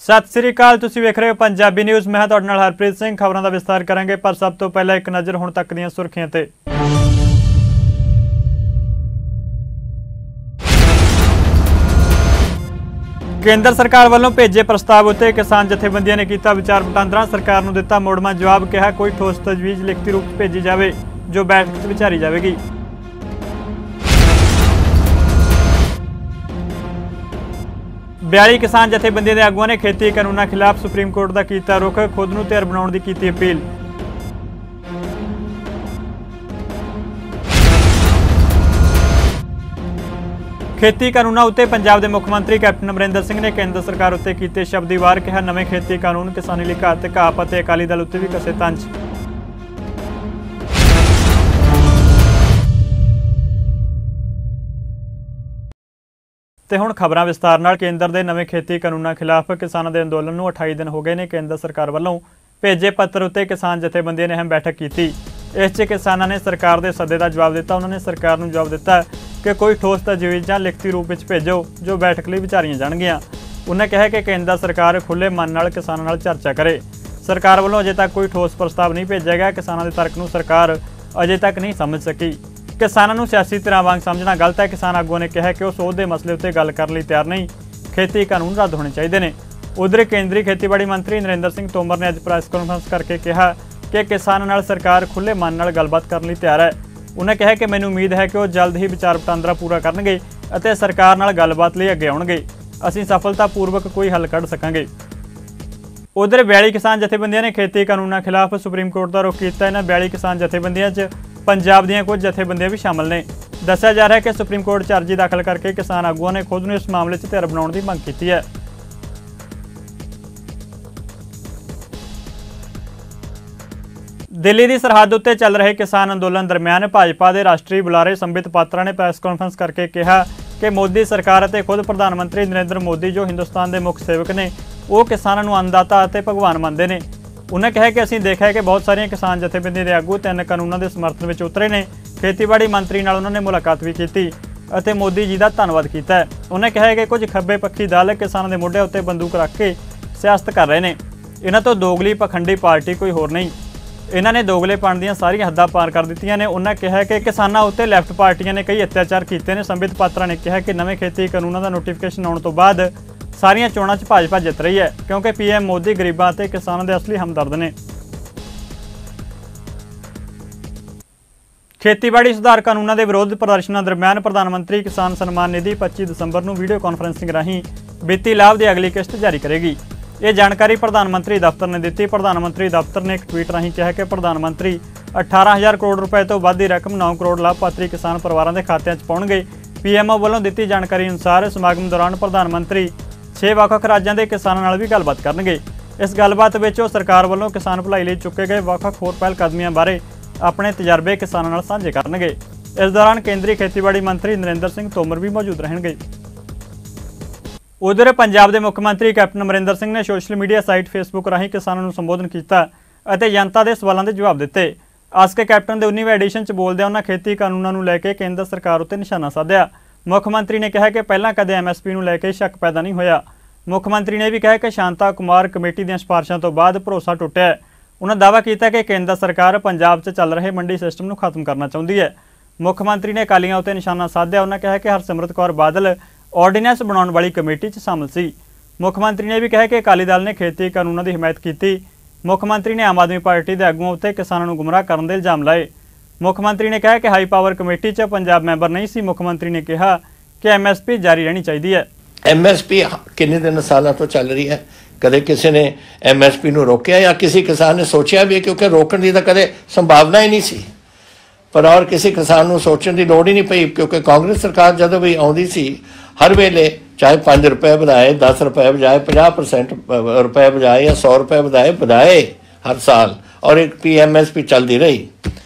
सत श्री अकाल, तुसीं वेख रहे हो पंजाबी न्यूज़। मैं तुहाडे नाल हरप्रीत सिंह। खबरों का विस्तार करेंगे, पर सब तो पहले एक नज़र हुण तक दीआं सुर्खियां ते। केंद्र सरकार वालों भेजे प्रस्ताव उत्ते किसान जथेबंदियां ने किया विचार वटांदरा। सरकार नूं दिता मोड़मा जवाब, कहा कोई ठोस तजवीज़ लिखती रूप में भेजी जाए जो बैठक च विचारी जाएगी। 42 किसान जथेबंदियों के आगुआं ने खेती कानूनों खिलाफ सुप्रीम कोर्ट का किया रुख, खुद नूं धिर बनाउण दी कीती अपील। खेती कानूनों उत्ते पंजाब के मुख्य मंत्री कैप्टन अमरिंदर सिंह ने केंद्र सरकार उत्ते कीते शब्दी वार, कहा नवे खेती कानून किसानी लई घातक, आप ते अकाली दल उत्ते भी कसे तंज। ते हुण खबरां विस्तार नाल। केंद्र के नवे खेती कानूनों खिलाफ किसानों के अंदोलन नूं 28 दिन हो गए ने। केंद्र सरकार वालों भेजे पत्र उत्ते किसान जथेबंदियों ने अहम बैठक की। इस किसानों ने सरकार के सदे का जवाब दिता। उन्होंने सरकार को जवाब दिता कि कोई ठोस तजवीज़ या लिखती रूप में भेजो जो बैठक लिए विचारियां जाणगियां। उन्हें कहा कि केंद्र सरकार खुले मन नाल किसानों नाल चर्चा करे। सरकार वालों अजे तक कोई ठोस प्रस्ताव नहीं भेजा गया। किसानों के तर्क नूं सरकार अजे तक नहीं समझ सकी। किसानों नूं सियासी धिरां वांग समझना गलत है। किसान आगुआं ने कहा कि वह सोध के मसले उत्ते गल करने लई तैयार नहीं, खेती कानून रद्द होने चाहिए ने। उधर केंद्रीय खेतीबाड़ी मंत्री नरेंद्र सिंह तोमर ने अज प्रेस कॉन्फ्रेंस करके कहा कि किसानों नाल सरकार खुले मन नाल गलबात करने लई तैयार है। उन्हें कहा कि मैनूं उम्मीद है कि वह जल्द ही विचार वटांदरा पूरा करनगे अते सरकार नाल गलबात लई अगे आउणगे। असीं सफलतापूर्वक कोई हल कढ सकांगे। उधर 42 किसान जथेबंदियों ने खेती कानूनों खिलाफ सुप्रीम कोर्ट का रुख किया। इन्हां 42 किसान जथेबंदियों च पंजाब दीआं कुछ जथेबंदियां भी शामिल ने। दस्सिया जा रहा है कि सुप्रीम कोर्ट च अर्जी दाखिल करके किसान आगुआं ने खुद नूं इस मामले च धिर बनाउण दी मंग कीती है। दिल्ली की सरहद उत्ते चल रहे किसान अंदोलन दरम्यान भाजपा के राष्ट्रीय बुलारे संबित पात्रा ने प्रेस कॉन्फ्रेंस करके कहा कि मोदी सरकार और खुद प्रधानमंत्री नरेंद्र मोदी जो हिंदुस्तान के मुख्य सेवक ने वो किसानों को अन्नदाता और भगवान मानते हैं। उन्हें कहा कि असीं देखा है कि बहुत सारिया किसान जथेबंदियों के आगू 3 कानूनों के समर्थन में उतरे ने। खेतीबाड़ी मंत्री नाल उन्होंने मुलाकात भी की और मोदी जी का धन्यवाद किया है। उन्हें कहा कि कुछ खब्बे पक्षी दल किसानों के मोढे उत्ते बंदूक रख के सियासत कर रहे हैं। इन्हां तो दोगली पखंडी पार्टी कोई होर नहीं। इन्होंने दोगलेपन दी सारिया हद्दां पार कर दित्तियां ने। उन्हें कहा कि किसानों उत्ते लैफ्ट पार्टियां ने कई अत्याचार किए हैं। संबित पात्रा ने कहा कि नवे खेती कानूनों का नोटिफिकेशन आने तो बाद सारिया चोणां च भाजपा जित रही है, क्योंकि पीएम मोदी गरीबां ते किसानों के असली हमदर्द ने। खेतीबाड़ी सुधार कानूनों के विरोध प्रदर्शनों दरम्यान प्रधानमंत्री किसान सम्मान निधि 25 दिसंबर को वीडियो कॉन्फ्रेंसिंग राही ਵਿੱਤੀ लाभ की अगली किश्त जारी करेगी। ये जानकारी प्रधानमंत्री दफ्तर ने दी। प्रधानमंत्री दफ्तर ने एक ट्वीट राही कहा कि प्रधानमंत्री 18,000 करोड़ रुपए तो वध की रकम 9 करोड़ लाभपात्री किसान परिवारों के खात्यां च पाउणगे। पीएमओ वालों दी जानकारी अनुसार समागम दौरान प्रधानमंत्री 6 ਵੱਖ-ਵੱਖ राज्यों के किसानों नाल भी गलबात करनगे। इस गलबात विच वो सरकार वालों किसान भलाई लई चुके गए ਵੱਖ-ਵੱਖ होर पहलकदमियां बारे अपने तजर्बे किसानों नाल साझे करनगे। इस दौरान केंद्रीय खेतीबाड़ी मंत्री नरेंद्र सिंह तोमर भी मौजूद रहणगे। उधर पंजाब के मुख्यमंत्री कैप्टन अमरिंदर सिंह ने सोशल मीडिया साइट फेसबुक राही किसानों को संबोधन किया और जनता के सवालों के जवाब दिते। आस्क कैप्टन के 19वें एडिशन च बोलदे उन्होंने खेती कानूनों को लैके केंद्र सरकार उत्ते निशाना साधिया। मुख्यमंत्री ने कहा कि पहला कदे MSP को लैके शक पैदा नहीं होया। मुख्यमंत्री ने भी कहा कि शांता कुमार कमेटी दी सिफारिशों तो बाद भरोसा टुटिया। उन्होंने दावा किया कि केंद्र सरकार पंजाब च चल रहे मंडी सिस्टम को खत्म करना चाहती है। मुख्यमंत्री ने अकालियां उत्ते निशाना साधिया। उन्होंने कहा कि हरसिमरत कौर बादल ऑर्डीनेंस बनाने वाली कमेटी च शामिल सी। मुख्यमंत्री ने भी कहा कि अकाली दल ने खेती कानूनों की हिमायत की। मुख्यमंत्री ने आम आदमी पार्टी के आगुओं उत्ते किसानों को गुमराह करने के इल्जाम लाए। मुख्यमंत्री ने कहा कि हाई पावर कमेटी च पंजाब मैंबर नहीं सी। मुख्यमंत्री ने कहा कि MSP जारी रहनी चाहिए है। MSP किन्ने दिन सालों तो चल रही है, कदे किसी ने MSP ਨੂੰ रोकया या किसी किसान ने सोचा भी, क्योंकि रोकने की तो कदे संभावना ही नहीं सी। पर और किसी किसान को सोचने की लोड़ ही नहीं पई, क्योंकि कांग्रेस सरकार जदों भी आउंदी सी हर वेले चाहे 5 रुपए बधाए, 10 रुपए बजाए, 50% रुपए बजाए या 100 रुपए बधाए हर साल, और एक MSP चलती रही।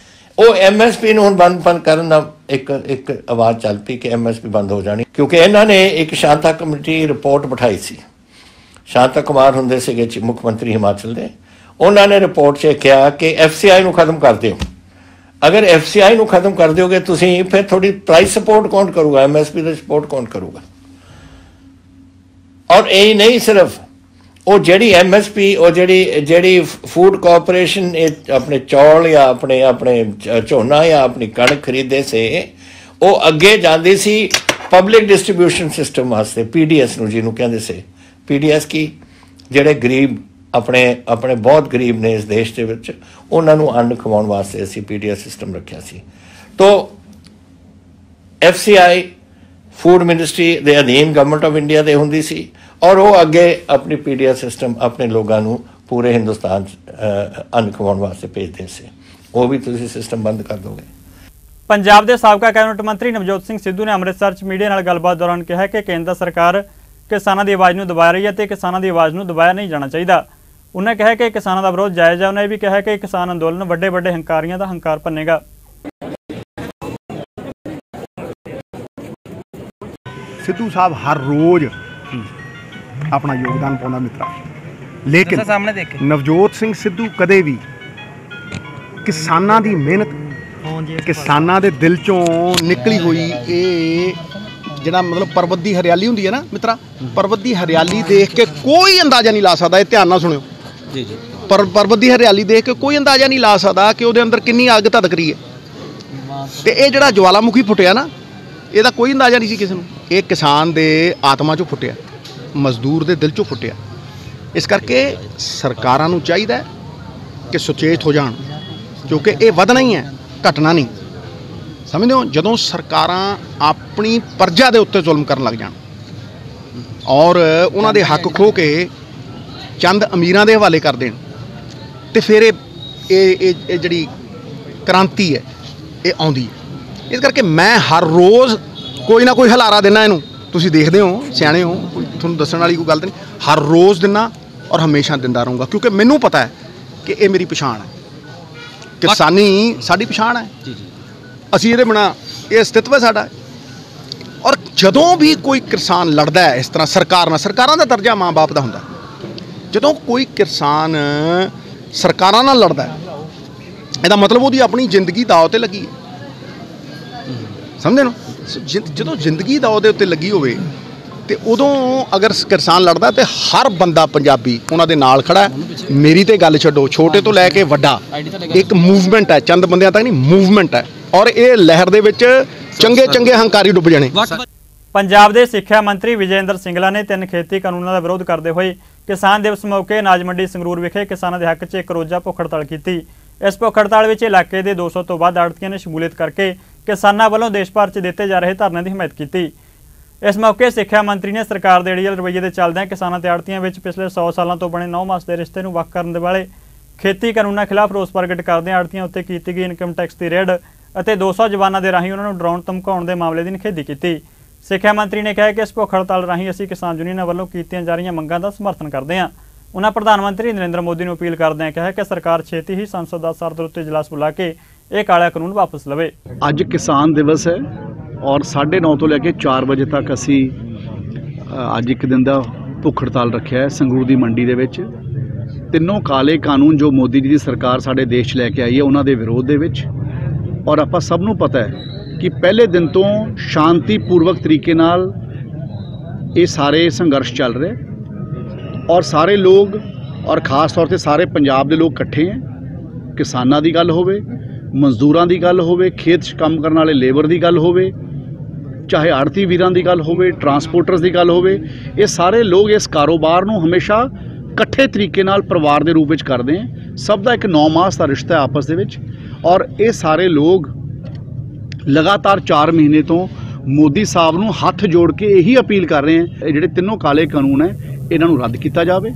वो MSP ਨੂੰ बंद करन दा एक आवाज़ चल पी कि MSP बंद हो जानी, क्योंकि इन्होंने एक शांता कमेटी रिपोर्ट बिठाई सी। शांता कुमार हुंदे सीगे मुख्यमंत्री हिमाचल दे। उन्होंने रिपोर्ट च कहा कि FCI ਨੂੰ खत्म कर दिओ। अगर FCI ਨੂੰ खत्म कर दोगे तुसीं, फिर थोड़ी प्राइस सपोर्ट कौन करूगा, MSP का सपोर्ट कौन करूगा। और यही नहीं सिर्फ ਉਹ ਜਿਹੜੀ MSP ਉਹ ਜਿਹੜੀ ਫੂਡ ਕਾਰਪੋਰੇਸ਼ਨ ਆਪਣੇ ਚੌਲ ਜਾਂ ਆਪਣੇ ਝੋਨਾ ਜਾਂ ਆਪਣੀ ਕਣਕ ਖਰੀਦੇ ਸੇ ਉਹ ਅੱਗੇ ਜਾਂਦੀ ਸੀ ਪਬਲਿਕ ਡਿਸਟ੍ਰੀਬਿਊਸ਼ਨ ਸਿਸਟਮ ਵਾਸਤੇ, PDS ਨੂੰ ਜਿਹਨੂੰ ਕਹਿੰਦੇ ਸੀ। PDS ਕੀ, ਜਿਹੜੇ ਗਰੀਬ ਆਪਣੇ ਬਹੁਤ ਗਰੀਬ ਨੇ ਇਸ ਦੇਸ਼ ਦੇ ਵਿੱਚ, ਉਹਨਾਂ ਨੂੰ ਅੰਨ ਖਵਾਉਣ ਵਾਸਤੇ ਅਸੀਂ PDS ਸਿਸਟਮ ਰੱਖਿਆ ਸੀ। ਤੋ FCI ਫੂਡ ਮਿਨਿਸਟਰੀ ਦੇ ਅਧੀਨ ਗਵਰਨਮੈਂਟ ਆਫ ਇੰਡੀਆ ਦੇ ਹੁੰਦੀ ਸੀ, ਔਰ ਉਹ ਅੱਗੇ ਆਪਣੀ PDS ਸਿਸਟਮ ਆਪਣੇ ਲੋਕਾਂ ਨੂੰ ਪੂਰੇ ਹਿੰਦੁਸਤਾਨ 'ਚ ਅੰਨ ਖਵਾਉਣ ਵਾਸਤੇ ਭੇਜਦੇ ਸੀ। ਉਹ ਵੀ ਤੁਸੀਂ ਸਿਸਟਮ ਬੰਦ ਕਰ ਦੋਗੇ। ਪੰਜਾਬ ਦੇ ਸਾਬਕਾ ਕੈਬਨਿਟ ਮੰਤਰੀ ਨਵਜੋਤ ਸਿੰਘ ਸਿੱਧੂ ਨੇ ਅੰਮ੍ਰਿਤਸਰ 'ਚ ਮੀਡੀਆ ਨਾਲ ਗੱਲਬਾਤ ਦੌਰਾਨ ਕਿਹਾ ਕਿ ਕੇਂਦਰ ਸਰਕਾਰ ਕਿਸਾਨਾਂ ਦੀ ਆਵਾਜ਼ ਨੂੰ ਦਬਾ ਰਹੀ ਹੈ ਤੇ ਕਿਸਾਨਾਂ ਦੀ ਆਵਾਜ਼ ਨੂੰ ਦਬਾਇਆ ਨਹੀਂ ਜਾਣਾ ਚਾਹੀਦਾ। ਉਹਨਾਂ ਕਿਹਾ ਕਿ ਕਿਸਾਨਾਂ ਦਾ ਵਿਰੋਧ ਜਾਇਜ਼ ਹੈ। ਉਹਨਾਂ ਇਹ ਵੀ ਕਿਹਾ ਕਿ ਕਿਸਾਨ ਅੰਦੋਲਨ ਵੱਡੇ ਹੰਕਾਰੀਆਂ ਦਾ ਹੰਕਾਰ ਭੰਨੇਗਾ। सिद्धू साहब हर रोज अपना योगदान पाउंदा मित्रा, लेकिन सामने देखे नवजोत सिंह सिद्धू कदे भी किसानां दी मेहनत, किसानां दे दिल चों निकली हुई ये जिहड़ा मतलब पर्वत दी हरियाली हुंदी है ना मित्रा, पर्वत दी हरियाली देख के कोई अंदाजा नहीं ला सकदा। ये ध्यान नाल सुनियो जी जी, पर्वत दी हरियाली देख के कोई अंदाजा नहीं ला सकदा कि उहदे अंदर किन्नी अग धधक रही है। ते ये जिहड़ा ज्वालामुखी फुटिया ना, ਇਹਦਾ ਕੋਈ ਅੰਦਾਜ਼ਾ ਨਹੀਂ ਸੀ ਕਿਸੇ ਨੂੰ। ਇਹ ਕਿਸਾਨ ਦੇ ਆਤਮਾ 'ਚੋਂ ਫੁੱਟਿਆ, ਮਜ਼ਦੂਰ ਦੇ ਦਿਲ 'ਚੋਂ ਫੁੱਟਿਆ। ਇਸ ਕਰਕੇ ਸਰਕਾਰਾਂ ਨੂੰ ਚਾਹੀਦਾ ਕਿ ਸੁਚੇਤ ਹੋ ਜਾਣ, ਕਿਉਂਕਿ ਇਹ ਵਧਣਾ ਹੀ ਹੈ, ਘਟਣਾ ਨਹੀਂ। ਸਮਝਦੇ ਹੋ, ਜਦੋਂ ਸਰਕਾਰਾਂ ਆਪਣੀ ਪ੍ਰਜਾ ਦੇ ਉੱਤੇ ਜ਼ੁਲਮ ਕਰਨ ਲੱਗ ਜਾਣ ਔਰ ਉਹਨਾਂ ਦੇ ਹੱਕ ਖੋਹ ਕੇ ਚੰਦ ਅਮੀਰਾਂ ਦੇ ਹਵਾਲੇ ਕਰ ਦੇਣ, ਤੇ ਫਿਰ ਇਹ ਜਿਹੜੀ ਕ੍ਰਾਂਤੀ ਹੈ ਇਹ ਆਉਂਦੀ ਹੈ। ਇਸ ਕਰਕੇ ਮੈਂ ਹਰ ਰੋਜ਼ ਕੋਈ ਨਾ ਕੋਈ ਹਲਾਰਾ ਦਿੰਦਾ ਇਹਨੂੰ। ਤੁਸੀਂ ਦੇਖਦੇ ਹੋ, ਸਿਆਣੇ ਹੋ, ਤੁਹਾਨੂੰ ਦੱਸਣ ਵਾਲੀ ਕੋਈ ਗੱਲ ਤਾਂ ਨਹੀਂ। ਹਰ ਰੋਜ਼ ਦਿੰਦਾ ਔਰ ਹਮੇਸ਼ਾ ਦਿੰਦਾ ਰਹੂੰਗਾ, ਕਿਉਂਕਿ ਮੈਨੂੰ ਪਤਾ ਹੈ ਕਿ ਇਹ ਮੇਰੀ ਪਛਾਣ ਹੈ, ਕਿਸਾਨੀ ਸਾਡੀ ਪਛਾਣ ਹੈ। ਅਸੀਂ ਇਹਦੇ ਬਿਨਾਂ ਇਹ ਅਸਤਿਤਵ ਹੈ ਸਾਡਾ। ਔਰ ਜਦੋਂ ਵੀ ਕੋਈ ਕਿਸਾਨ ਲੜਦਾ ਹੈ ਇਸ ਤਰ੍ਹਾਂ ਸਰਕਾਰ ਨਾਲ, ਸਰਕਾਰਾਂ ਦਾ ਦਰਜਾ ਮਾਂ ਬਾਪ ਦਾ ਹੁੰਦਾ, ਜਦੋਂ ਕੋਈ ਕਿਸਾਨ ਸਰਕਾਰਾਂ ਨਾਲ ਲੜਦਾ ਇਹਦਾ ਮਤਲਬ ਉਹਦੀ ਆਪਣੀ ਜ਼ਿੰਦਗੀ ਦਾਅ 'ਤੇ ਲੱਗੀ ਹੈ। ਸਮਝਦੇ ਨਾ, ਜਦੋਂ ਜ਼ਿੰਦਗੀ ਦਾਅ ਦੇ ਉੱਤੇ ਲੱਗੀ ਹੋਵੇ ਤੇ ਉਦੋਂ ਅਗਰ ਕਿਸਾਨ ਲੜਦਾ ਤੇ ਹਰ ਬੰਦਾ ਪੰਜਾਬੀ ਉਹਨਾਂ ਦੇ ਨਾਲ ਖੜਾ ਹੈ। ਮੇਰੀ ਤੇ ਗੱਲ ਛੱਡੋ, ਛੋਟੇ ਤੋਂ ਲੈ ਕੇ ਵੱਡਾ ਇੱਕ ਮੂਵਮੈਂਟ ਹੈ, ਚੰਦ ਬੰਦਿਆਂ ਤੱਕ ਨਹੀਂ, ਮੂਵਮੈਂਟ ਹੈ। ਔਰ ਇਹ ਲਹਿਰ ਦੇ ਵਿੱਚ ਚੰਗੇ ਹੰਕਾਰੀ ਡੁੱਬ ਜਾਣੇ। ਪੰਜਾਬ ਦੇ ਸਿੱਖਿਆ ਮੰਤਰੀ ਵਿਜੇ ਇੰਦਰ ਸਿੰਗਲਾ ਨੇ 3 ਖੇਤੀ ਕਾਨੂੰਨਾਂ ਦਾ ਵਿਰੋਧ ਕਰਦੇ ਹੋਏ ਕਿਸਾਨ ਦਿਵਸ ਮੌਕੇ ਅਨਾਜ ਮੰਡੀ ਸੰਗਰੂਰ ਵਿਖੇ ਕਿਸਾਨਾਂ ਦੇ ਹੱਕ 'ਚ ਇੱਕ ਰੋਜ਼ਾ ਭੁੱਖ ਹੜਤਾਲ ਕੀਤੀ। ਇਸ ਭੁੱਖ ਹੜਤਾਲ ਵਿੱਚ ਇਲਾਕੇ ਦੇ 200 ਤੋਂ ਵੱਧ ਆੜ੍ਹਤੀਆਂ ਨੇ ਸ਼ਮੂਲੀਅਤ ਕਰਕੇ ਕਿਸਾਨਾਂ ਵੱਲੋਂ ਦੇਸ਼ ਭਰ 'ਚ ਦਿੱਤੇ ਜਾ ਰਹੇ ਧਰਨੇ ਦੀ ਹਮਾਇਤ ਕੀਤੀ। ਇਸ ਮੌਕੇ ਸਿੱਖਿਆ ਮੰਤਰੀ ਨੇ ਸਰਕਾਰ ਦੇ ਅੜੀਅਲ ਰਵੱਈਏ ਦੇ ਚੱਲਦਿਆਂ ਕਿਸਾਨਾਂ ਤੇ ਆੜ੍ਹਤੀਆਂ ਵਿੱਚ ਪਿਛਲੇ 100 ਸਾਲਾਂ ਤੋਂ ਬਣੇ 9 ਮਾਸ ਦੇ ਰਿਸ਼ਤੇ ਨੂੰ ਵੱਖ ਕਰਨ ਦੇ ਵਾਲੇ ਖੇਤੀ ਕਾਨੂੰਨਾਂ ਖਿਲਾਫ ਰੋਸ ਪ੍ਰਗਟ ਕਰਦਿਆਂ ਆੜ੍ਹਤੀਆਂ ਉੱਤੇ ਕੀਤੀ ਗਈ ਇਨਕਮ ਟੈਕਸ ਦੀ ਰੇਡ ਅਤੇ 200 ਜਵਾਨਾਂ ਦੇ ਰਾਹੀਂ ਉਹਨਾਂ ਨੂੰ ਡਰਾਉਣ ਧਮਕਾਉਣ ਦੇ ਮਾਮਲੇ ਦੀ ਨਿਖੇਧੀ ਕੀਤੀ। ਸਿੱਖਿਆ ਮੰਤਰੀ ਨੇ ਕਿਹਾ ਕਿ ਇਸ ਭੁੱਖ ਹੜਤਾਲ ਰਾਹੀਂ ਅਸੀਂ ਕਿਸਾਨ ਯੂਨੀਅਨਾਂ ਵੱਲੋਂ ਕੀਤੀਆਂ ਜਾ ਰਹੀਆਂ ਮੰਗਾਂ ਦਾ ਸਮਰਥਨ ਕਰਦੇ ਹਾਂ। ਉਹਨਾਂ ਪ੍ਰਧਾਨ ਮੰਤਰੀ ਨਰਿੰਦਰ ਮੋਦੀ ਨੂੰ ਅਪੀਲ ਕਰਦਿਆਂ ਕਿਹਾ ਕਿ ਸਰਕਾਰ ਛੇਤੀ ਹੀ ਸੰਸਦ ਦਾ ਸਰਦਰ ਉੱਤੇ ਇਜਲਾਸ ਬੁਲਾ ਕੇ ਇਹ ਕਾਲਾ ਕਾਨੂੰਨ ਵਾਪਸ ਲਵੇ। ਅੱਜ ਕਿਸਾਨ ਦਿਵਸ ਹੈ ਔਰ 9:30 ਤੋਂ ਲੈ ਕੇ 4 ਵਜੇ ਤੱਕ ਅਸੀਂ ਅੱਜ ਇੱਕ ਦਿਨ ਦਾ ਭੁੱਖ ਹੜਤਾਲ ਰੱਖਿਆ ਹੈ ਸੰਗਰੂਰ ਦੀ ਮੰਡੀ ਦੇ ਵਿੱਚ। ਤਿੰਨੋਂ ਕਾਲੇ ਕਾਨੂੰਨ ਜੋ ਮੋਦੀ ਜੀ ਦੀ ਸਰਕਾਰ ਸਾਡੇ ਦੇਸ਼ 'ਚ ਲੈ ਕੇ ਆਈ ਹੈ ਉਹਨਾਂ ਦੇ ਵਿਰੋਧ ਦੇ ਵਿੱਚ। ਔਰ ਆਪਾਂ ਸਭ ਨੂੰ ਪਤਾ ਹੈ ਕਿ ਪਹਿਲੇ ਦਿਨ ਤੋਂ ਸ਼ਾਂਤੀਪੂਰਵਕ ਤਰੀਕੇ ਨਾਲ ਇਹ ਸਾਰੇ ਸੰਘਰਸ਼ ਚੱਲ ਰਹੇ ਔਰ ਸਾਰੇ ਲੋਕ ਔਰ ख़ास तौर 'ਤੇ ਸਾਰੇ ਪੰਜਾਬ ਦੇ ਲੋਕ ਇਕੱਠੇ ਹੈ। ਕਿਸਾਨਾਂ ਦੀ ਗੱਲ ਹੋਵੇ, ਮਜ਼ਦੂਰਾਂ ਦੀ ਗੱਲ ਹੋਵੇ, ਖੇਤ 'ਚ ਕੰਮ ਕਰਨ ਵਾਲੇ ਲੇਬਰ ਦੀ ਗੱਲ ਹੋਵੇ, ਚਾਹੇ ਆੜ੍ਹਤੀ ਵੀਰਾਂ ਦੀ ਗੱਲ ਹੋਵੇ, ਟਰਾਂਸਪੋਰਟਰਸ ਦੀ ਗੱਲ ਹੋਵੇ, ਇਹ ਸਾਰੇ ਲੋਕ ਇਸ ਕਾਰੋਬਾਰ ਨੂੰ ਹਮੇਸ਼ਾ ਇਕੱਠੇ ਤਰੀਕੇ ਨਾਲ ਪਰਿਵਾਰ ਦੇ ਰੂਪ ਵਿੱਚ ਕਰਦੇ ਹੈ। ਸਭ ਦਾ ਇੱਕ 9 ਮਾਸ ਦਾ ਰਿਸ਼ਤਾ ਹੈ ਆਪਸ ਦੇ ਵਿੱਚ। ਔਰ ਇਹ ਸਾਰੇ ਲੋਕ ਲਗਾਤਾਰ 4 ਮਹੀਨੇ ਤੋਂ ਮੋਦੀ ਸਾਹਿਬ ਨੂੰ ਹੱਥ ਜੋੜ ਕੇ ਇਹੀ ਅਪੀਲ ਕਰ ਰਹੇ ਹੈ ਇਹ ਜਿਹੜੇ ਤਿੰਨੋਂ ਕਾਲੇ ਕਾਨੂੰਨ ਹੈ ਇਹਨਾਂ ਨੂੰ ਰੱਦ ਕੀਤਾ ਜਾਵੇ।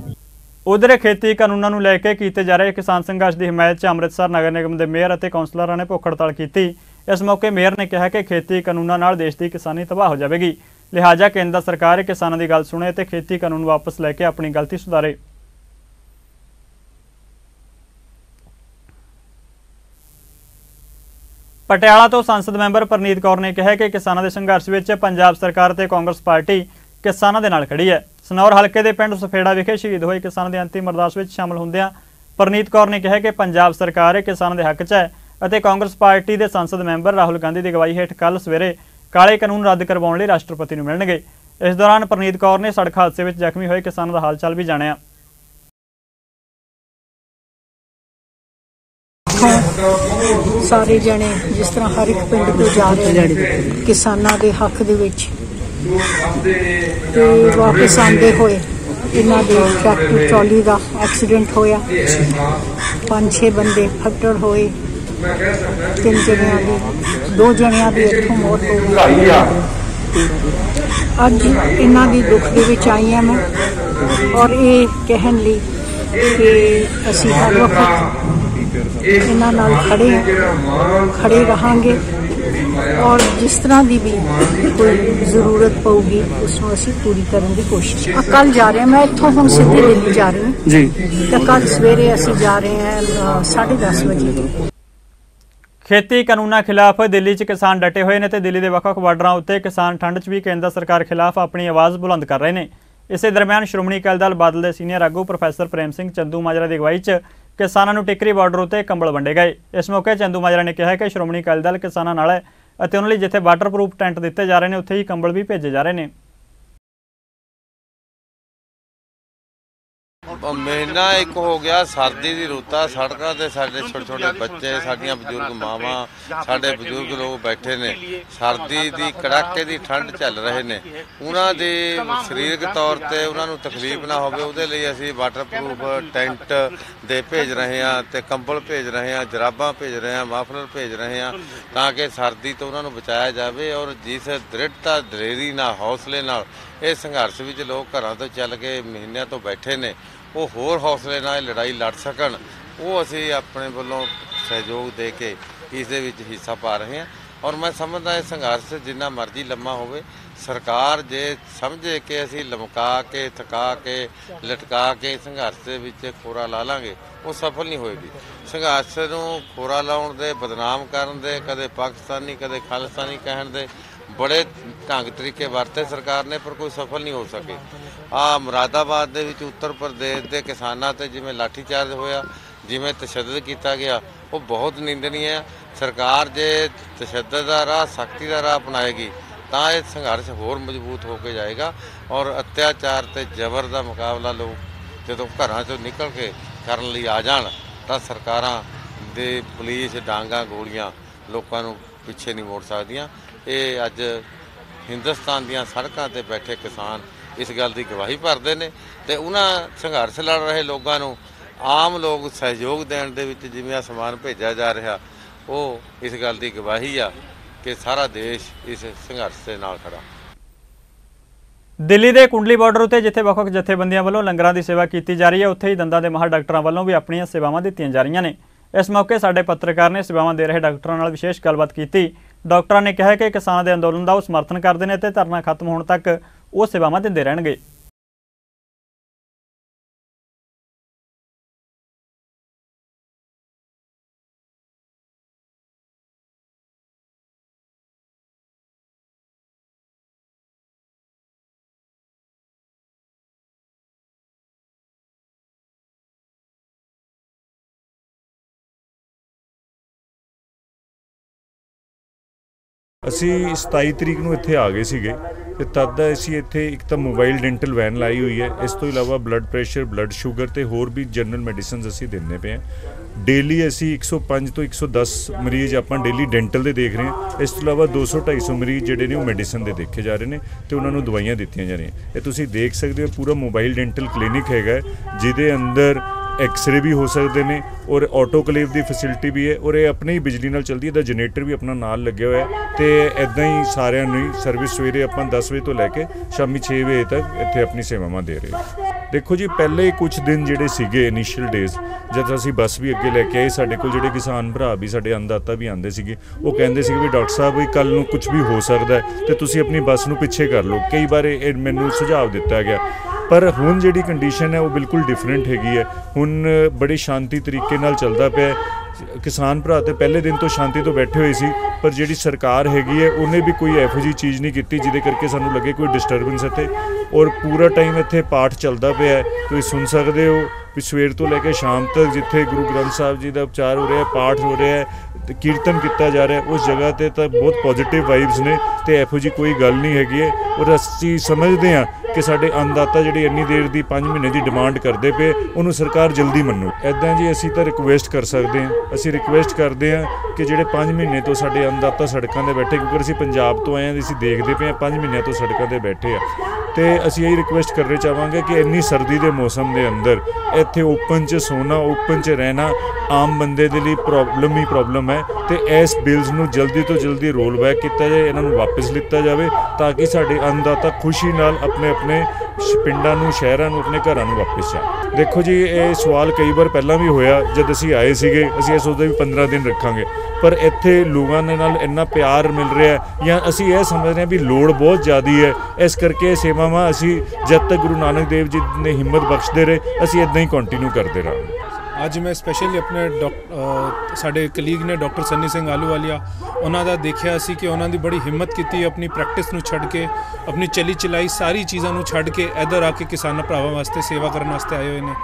ਉਧਰ ਖੇਤੀ ਕਾਨੂੰਨਾਂ ਨੂੰ ਲੈ ਕੇ ਕੀਤੇ ਜਾ ਰਹੇ ਕਿਸਾਨ ਸੰਘਰਸ਼ ਦੀ ਹਮਾਇਤ 'ਚ ਅੰਮ੍ਰਿਤਸਰ ਨਗਰ ਨਿਗਮ ਦੇ ਮੇਅਰ ਅਤੇ ਕੌਂਸਲਰਾਂ ਨੇ ਭੁੱਖ ਹੜਤਾਲ ਕੀਤੀ। ਇਸ ਮੌਕੇ ਮੇਅਰ ਨੇ ਕਿਹਾ ਕਿ ਖੇਤੀ ਕਾਨੂੰਨਾਂ ਨਾਲ ਦੇਸ਼ ਦੀ ਕਿਸਾਨੀ ਤਬਾਹ ਹੋ ਜਾਵੇਗੀ, ਲਿਹਾਜ਼ਾ ਕੇਂਦਰ ਸਰਕਾਰ ਕਿਸਾਨਾਂ ਦੀ ਗੱਲ ਸੁਣੇ ਤੇ ਖੇਤੀ ਕਾਨੂੰਨ ਵਾਪਸ ਲੈ ਕੇ ਆਪਣੀ ਗਲਤੀ ਸੁਧਾਰੇ। ਪਟਿਆਲਾ ਤੋਂ ਸੰਸਦ ਮੈਂਬਰ ਪਰਨੀਤ ਕੌਰ ਨੇ ਕਿਹਾ ਕਿ ਕਿਸਾਨਾਂ ਦੇ ਸੰਘਰਸ਼ ਵਿੱਚ ਪੰਜਾਬ ਸਰਕਾਰ ਤੇ ਕਾਂਗਰਸ ਪਾਰਟੀ ਕਿਸਾਨਾਂ ਦੇ ਨਾਲ ਖੜੀ ਹੈ। ਸਨੌਰ ਹਲਕੇ ਦੇ ਪਿੰਡ ਸਫੇੜਾ ਵਿਖੇ ਸ਼ਹੀਦ ਹੋਏ ਕਿਸਾਨਾਂ ਦੀ ਅੰਤਿਮ ਅਰਦਾਸ ਵਿੱਚ ਸ਼ਾਮਲ ਹੁੰਦਿਆਂ ਪਰਨੀਤ ਕੌਰ ਨੇ ਕਿਹਾ ਕਿ ਪੰਜਾਬ ਸਰਕਾਰ ਕਿਸਾਨਾਂ ਦੇ ਹੱਕ 'ਚ ਹੈ ਅਤੇ ਕਾਂਗਰਸ ਪਾਰਟੀ ਦੇ ਸੰਸਦ ਮੈਂਬਰ ਰਾਹੁਲ ਗਾਂਧੀ ਦੀ ਅਗਵਾਈ ਹੇਠ ਕੱਲ੍ਹ ਸਵੇਰੇ ਕਾਲੇ ਕਾਨੂੰਨ ਰੱਦ ਕਰਵਾਉਣ ਲਈ ਰਾਸ਼ਟਰਪਤੀ ਨੂੰ ਮਿਲਣਗੇ। ਇਸ ਦੌਰਾਨ ਪਰਨੀਤ ਕੌਰ ਨੇ ਸੜਕ ਹਾਦਸੇ ਵਿੱਚ ਜ਼ਖਮੀ ਹੋਏ ਕਿਸਾਨਾਂ ਦਾ ਹਾਲ ਚਾਲ ਵੀ ਜਾਣਿਆ। ਸਾਰੇ ਜਣੇ ਜਿਸ ਤਰ੍ਹਾਂ ਹਰ ਇੱਕ ਪਿੰਡ ਤੋਂ ਜਾ ਰਹੇ ਕਿਸਾਨਾਂ ਦੇ ਹੱਕ ਦੇ ਵਿੱਚ ਤੇ ਵਾਪਸ ਆਉਂਦੇ ਹੋਏ ਇਹਨਾਂ ਦੇ ਟਰੈਕਟਰ ਟਰਾਲੀ ਦਾ ਐਕਸੀਡੈਂਟ ਹੋਇਆ। 5-6 ਬੰਦੇ ਫੱਟੜ ਹੋਏ। 3 ਜਣਿਆਂ ਦੀ 2 ਜਣਿਆਂ ਦੀ ਇੱਥੋਂ ਮੌਤ ਹੋ ਗਈ। ਅੱਜ ਇਹਨਾਂ ਦੀ ਦੁੱਖ ਦੇ ਵਿੱਚ ਆਈ ਹਾਂ ਮੈਂ ਔਰ ਇਹ ਕਹਿਣ ਲਈ ਕਿ ਅਸੀਂ ਹਰ ਵਕਤ ਇਹਨਾਂ ਨਾਲ ਖੜੇ ਰਹਾਂਗੇ ਔਰ ਜਿਸ ਤਰ੍ਹਾਂ ਦੀ ਵੀ ਕੋਈ ਜ਼ਰੂਰਤ ਪਊਗੀ ਉਸ ਨੂੰ ਅਸੀਂ ਪੂਰੀ ਕਰਨ ਦੀ ਕੋਸ਼ਿਸ਼। ਕੱਲ੍ਹ ਜਾ ਰਹੇ ਹਾਂ, ਮੈਂ ਇੱਥੋਂ ਹੁਣ ਸਿੱਧੀ ਦਿੱਲੀ ਜਾ ਰਹੀ ਹਾਂ ਜੀ, ਤਾਂ ਕੱਲ੍ਹ ਸਵੇਰੇ ਅਸੀਂ ਜਾ ਰਹੇ ਹਾਂ 10:30 ਵਜੇ। ਖੇਤੀ ਕਾਨੂੰਨਾਂ ਖਿਲਾਫ ਦਿੱਲੀ 'ਚ ਕਿਸਾਨ ਡਟੇ ਹੋਏ ਨੇ ਤੇ ਦਿੱਲੀ ਦੇ ਵੱਖ-ਵੱਖ ਬਾਰਡਰਾਂ ਉੱਤੇ ਕਿਸਾਨ ਠੰਡ 'ਚ ਵੀ ਕੇਂਦਰ ਸਰਕਾਰ ਖਿਲਾਫ ਆਪਣੀ ਆਵਾਜ਼ ਬੁਲੰਦ ਕਰ ਰਹੇ ਨੇ। ਇਸੇ ਦਰਮਿਆਨ ਸ਼੍ਰੋਮਣੀ ਅਕਾਲੀ ਦਲ ਬਾਦਲ ਦੇ ਸੀਨੀਅਰ ਆਗੂ ਪ੍ਰੋਫੈਸਰ ਪ੍ਰੇਮ ਸਿੰਘ ਚੰਦੂਮਾਜਰਾ ਦੀ ਅਗਵਾਈ 'ਚ ਕਿਸਾਨਾਂ ਨੂੰ ਟਿੱਕਰੀ ਬਾਰਡਰ ਉੱਤੇ ਕੰਬਲ ਵੰਡੇ ਗਏ। ਇਸ ਮੌਕੇ ਚੰਦੂਮਾਜਰਾ ਨੇ ਕਿਹਾ ਕਿ ਸ਼੍ਰੋਮਣੀ ਅਕਾਲੀ ਦਲ ਕਿਸਾਨਾਂ ਨਾਲ ਹੈ ਅਤੇ ਉਹਨਾਂ ਲਈ ਜਿੱਥੇ ਵਾਟਰਪ੍ਰੂਫ ਟੈਂਟ ਦਿੱਤੇ ਜਾ ਰਹੇ ਨੇ ਉੱਥੇ ਹੀ ਕੰਬਲ ਵੀ ਭੇਜੇ ਜਾ ਰਹੇ ਨੇ। महीना एक हो गया सर्दी की रुत आ, सड़कों से साढ़े छोटे छोटे बच्चे, साडियां बजुर्ग मावां, साढ़े बजुर्ग लोग बैठे ने, सर्दी की कड़ाके की ठंड चल रहे ने, उन्हां दे शरीरक तौर पर उन्होंने तकलीफ ना होवे उहदे लई असीं वाटरप्रूफ टेंट दे भेज रहे हैं ते कंबल भेज रहे हैं, जराबां भेज रहे हैं, माफलर भेज रहे हैं ताकि सर्दी तो उन्होंने बचाया जाए। और जिस दृढ़ता दलेरी नाल हौसले नाल इस संघर्ष विच लोग घरां तो चल के महीनों तो बैठे ने वो होर हौसले नाल लड़ाई लड़ सकन, वो असी अपने वालों सहयोग दे के इस दे विच हिस्सा पा रहे हैं। और मैं समझदा इस संघर्ष जिन्ना मर्जी लम्मा होवे सरकार जे समझे कि असी लमका के थका के लटका के संघर्ष दे विच खोरा ला लांगे वो सफल नहीं होएगी। संघर्ष नूं खोरा लाउण दे बदनाम करन दे कदे पाकिस्तानी कदे खालिस्तानी कहण दे बड़े ढंग तरीके वरते सरकार ने पर कोई सफल नहीं हो सके। मुरादाबाद दे विच उत्तर प्रदेश के किसानां ते जिवें लाठीचार्ज होया, जिवें तशद्दद किया गया वो बहुत निंदनीय है। सरकार जे तशद्दद का राह सख्ती का राह अपनाएगी तो यह संघर्ष होर मजबूत होकर जाएगा। और अत्याचार ते जबर का मुकाबला लोग जो घरों चों निकल के करन लई आ जाण तां सरकारां दे पुलिस डांगा गोलियां लोकां नूं पिछे नहीं मोड़ सकदियां। ये अज हिंदुस्तान दीआं सड़कां ते बैठे किसान इस गल की गवाही भरते हैं तो उन्होंने संघर्ष लड़ रहे लोगों को आम लोग सहयोग देने दे विच जिवें समान भेजा जा रहा वो इस गल की गवाही आ कि सारा देश इस संघर्ष के नाल खड़ा। दिल्ली के कुंडली बार्डर उत्ते जिथे ਵੱਖ-ਵੱਖ जथेबंदियां ਵੱਲੋਂ लंगरां की सेवा की जा रही है उत्थे ही दंदां दे माहर डॉक्टरां ਵੱਲੋਂ भी अपनियां सेवावां दित्तियां जा रही ने। इस मौके साडे पत्रकार ने सेवावां दे रहे डॉक्टरां नाल विशेष गलबात की। डॉक्टरां ने कहा कि किसानां दे अंदोलन दा समर्थन करदे ने ते धरना खत्म होण तक वो सेवावां दिंदे रहणगे। ਅਸੀਂ 27 ਤਰੀਕ ਨੂੰ ਇੱਥੇ ਆ ਗਏ ਸੀਗੇ ਤੇ ਤਦ ਦਾ ਅਸੀਂ ਇੱਥੇ ਇੱਕ ਤਾਂ ਮੋਬਾਈਲ ਡੈਂਟਲ ਵੈਨ ਲਾਈ ਹੋਈ ਹੈ। ਇਸ ਤੋਂ ਇਲਾਵਾ ਬਲੱਡ ਪ੍ਰੈਸ਼ਰ, ਬਲੱਡ ਸ਼ੂਗਰ ਤੇ ਹੋਰ ਵੀ ਜਨਰਲ ਮੈਡੀਸਿਨਸ ਅਸੀਂ ਦਿੰਦੇ ਪਏ ਹਾਂ। ਡੇਲੀ ਅਸੀਂ 105 ਤੋਂ 110 ਮਰੀਜ਼ ਆਪਾਂ ਡੇਲੀ ਡੈਂਟਲ ਦੇ ਦੇਖ ਰਹੇ ਹਾਂ। ਇਸ ਤੋਂ ਇਲਾਵਾ 200-250 ਮਰੀਜ਼ ਜਿਹੜੇ ਨੇ ਉਹ ਮੈਡੀਸਨ ਦੇ ਦੇਖੇ ਜਾ ਰਹੇ ਨੇ ਤੇ ਉਹਨਾਂ ਨੂੰ ਦਵਾਈਆਂ ਦਿੱਤੀਆਂ ਜਾ ਰਹੀਆਂ। ਇਹ ਤੁਸੀਂ ਦੇਖ ਸਕਦੇ ਹੋ ਪੂਰਾ ਮੋਬਾਈਲ ਡੈਂਟਲ ਕਲੀਨਿਕ ਹੈਗਾ ਜਿਹਦੇ ਅੰਦਰ एक्सरे भी हो सकते हैं और ऑटोकलेव की फैसिलिटी भी है और ये अपने ही बिजली नाल चलती है। जनरेटर भी अपना नाल लगे हुआ है तो इदा ही सारे सर्विस सवेरे अपन 10 बजे तो लैके शामी 6 बजे तक इत्थे अपनी सेवावां दे रहे हैं। देखो जी पहले कुछ दिन जिहड़े सीगे इनिशियल डेज जद असीं बस भी अगे लैके आए साडे कोल जिहड़े किसान भरा भी साडे अन्नदाता भी आंदे सीगे वो कहिंदे सीगे भी डॉक्टर साहब भी कल नूं कुछ भी हो सकदा है तो तुसीं अपनी बस नूं पिछे कर लो। कई बार मैनूं सुझाव दिता गया पर हुण जिहड़ी कंडीशन है वो बिल्कुल डिफरेंट हैगी है। हुण बड़ी शांति तरीके नाल चलदा पिया। किसान भरा तो पहले दिन तो शांति तो बैठे हुए सी पर जिहड़ी सरकार हैगी है उन्हें भी कोई इहो जी चीज़ नहीं की जिहदे करके सानूं लगे कोई डिस्टरबेंस इत्थे। और पूरा टाइम इत्थे पाठ चलदा पिया तुसीं सुन सकदे हो भी सवेर तो लैके शाम तक जिथे गुरु ग्रंथ साहब जी का उच्चार हो रहा है, पाठ हो रहा है, ਤੇ ਕੀਰਤਨ ਕੀਤਾ ਜਾ ਰਿਹਾ ਉਸ ਜਗ੍ਹਾ ਤੇ ਤਾਂ ਬਹੁਤ ਪੋਜ਼ਿਟਿਵ ਵਾਈਬਸ ਨੇ ਤੇ ਇਹੋ ਜਿਹੀ ਕੋਈ ਗੱਲ ਨਹੀਂ ਹੈਗੀ ਹੈ। ਔਰ ਅਸੀਂ ਸਮਝਦੇ ਹਾਂ ਕਿ ਸਾਡੇ ਅੰਨਦਾਤਾ ਜਿਹੜੀ ਇੰਨੀ ਦੇਰ ਦੀ 5 ਮਹੀਨੇ ਦੀ ਡਿਮਾਂਡ ਕਰਦੇ ਪਏ ਉਹਨੂੰ ਸਰਕਾਰ ਜਲਦੀ ਮੰਨੋ। ਇੱਦਾਂ ਜੀ ਅਸੀਂ ਤਾਂ ਰਿਕੁਐਸਟ ਕਰ ਸਕਦੇ ਹਾਂ, ਅਸੀਂ ਰਿਕੁਐਸਟ ਕਰਦੇ ਹਾਂ ਕਿ ਜਿਹੜੇ 5 ਮਹੀਨੇ ਤੋਂ ਸਾਡੇ ਅੰਨਦਾਤਾ ਸੜਕਾਂ 'ਤੇ ਬੈਠੇ, ਕਿਉਂਕਿ ਅਸੀਂ ਪੰਜਾਬ ਤੋਂ ਆਏ ਹਾਂ, ਅਸੀਂ ਦੇਖਦੇ ਪਏ ਹਾਂ 5 ਮਹੀਨਿਆਂ ਤੋਂ ਸੜਕਾਂ 'ਤੇ ਬੈਠੇ ਆ, ਤੇ ਅਸੀਂ ਇਹ ਰਿਕੁਐਸਟ ਕਰਨਾ ਚਾਹਾਂਗੇ ਕਿ ਇੰਨੀ ਸਰਦੀ ਦੇ ਮੌਸਮ ਦੇ ਅੰਦਰ ਇੱਥੇ ਓਪਨ 'ਚ ਸੋਣਾ, ਓਪਨ 'ਚ ਰਹਿਣਾ ਆਮ ਬੰਦੇ ਦੇ ਲਈ ਪ੍ਰੋਬਲਮ ਹੀ ਪ੍ਰੋਬਲਮ ਹੈ। ਤੇ ਇਸ ਬਿਲਸ ਨੂੰ ਜਲਦੀ ਤੋਂ ਜਲਦੀ ਰੋਲ ਬੈਕ ਕੀਤਾ ਜਾਏ, ਇਹਨਾਂ ਨੂੰ ਵਾਪਸ ਲਿੱਤਾ ਜਾਵੇ ਤਾਂ ਕਿ ਸਾਡੇ ਅੰਨਦਾਤਾ ਖੁਸ਼ੀ ਨਾਲ ਆਪਣੇ ਪਿੰਡਾਂ ਨੂੰ, ਸ਼ਹਿਰਾਂ ਨੂੰ, ਆਪਣੇ ਘਰਾਂ ਨੂੰ ਵਾਪਸ ਜਾਣ। ਦੇਖੋ ਜੀ, ਇਹ ਸਵਾਲ ਕਈ ਵਾਰ ਪਹਿਲਾਂ ਵੀ ਹੋਇਆ ਜਦ ਅਸੀਂ ਆਏ ਸੀਗੇ, ਅਸੀਂ ਇਹ ਸੋਚਦੇ ਵੀ 15 ਦਿਨ ਰੱਖਾਂਗੇ, ਪਰ ਇੱਥੇ ਲੋਕਾਂ ਦੇ ਨਾਲ ਇੰਨਾ ਪਿਆਰ ਮਿਲ ਰਿਹਾ ਜਾਂ ਅਸੀਂ ਇਹ ਸਮਝਦੇ ਹਾਂ ਵੀ ਲੋੜ ਬਹੁਤ ਜ਼ਿਆਦਾ ਹੈ, ਇਸ ਕਰਕੇ ਸੇਵਾਵਾਂ ਅਸੀਂ ਜਦ ਤੱਕ ਗੁਰੂ ਨਾਨਕ ਦੇਵ ਜੀ ਨੇ ਹਿੰਮਤ ਬਖਸ਼ਦੇ ਰਹੇ ਅਸੀਂ ਇੱਦਾਂ ਹੀ ਕੰਟੀਨਿਊ ਕਰਦੇ ਰਹਾਂਗੇ। ਅੱਜ ਮੈਂ ਸਪੈਸ਼ਲੀ ਆਪਣੇ ਸਾਡੇ ਕਲੀਗ ਨੇ ਡਾਕਟਰ ਸੰਨੀ ਸਿੰਘ ਆਲੂਵਾਲੀਆ, ਉਹਨਾਂ ਦਾ ਦੇਖਿਆ ਸੀ ਕਿ ਉਹਨਾਂ ਦੀ ਬੜੀ ਹਿੰਮਤ ਕੀਤੀ, ਆਪਣੀ ਪ੍ਰੈਕਟਿਸ ਨੂੰ ਛੱਡ ਕੇ, ਆਪਣੀ ਚਲੀ ਚਲਾਈ ਸਾਰੀ ਚੀਜ਼ਾਂ ਨੂੰ ਛੱਡ ਕੇ ਇੱਧਰ ਆ ਕੇ ਕਿਸਾਨਾਂ ਭਰਾਵਾਂ ਵਾਸਤੇ ਸੇਵਾ ਕਰਨ ਵਾਸਤੇ ਆਏ ਹੋਏ ਨੇ।